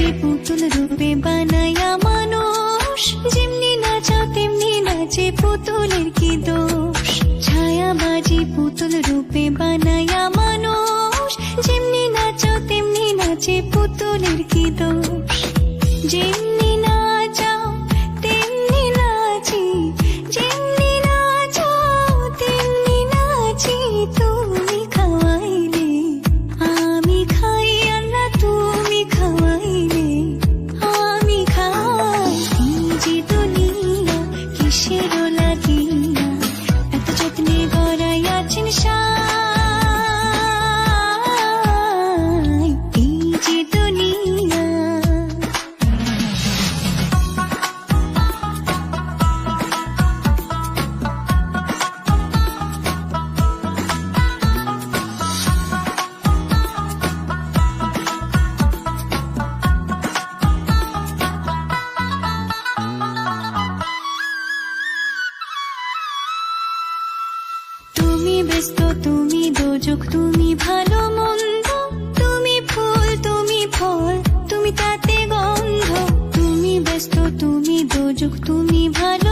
বাজি পুতুল রূপে বানায়া মানুষ, যেমনি নাচাও তেমনি নাচে পুতুলের কি দোষ। ছায়া বাজি পুতুল রূপে বানায়া মানুষ, যেমনি নাচাও তেমনি নাচে পুতুলের কি দোষ। যেমনি নাচাও তেমনি নাচি, যেমনি নাচাও তেমনি নাচি। তুমি খাওয়াইলে আমি খাই, আল্লাহ তুমি খাওয়াইলে আমি খাই। এই যে দুনিয়া কিসেরও লাগিয়া এত যত্নে গড়াইয়াছেন সাই। এই যে দুনিয়া তুমি ব্যস্ত, তুমি দোজক, তুমি ভালো মন্দ, তুমি ফুল, তুমি ফল, তুমি তাতে গন্ধ। তুমি ব্যস্ত, তুমি দোজক, তুমি ভালো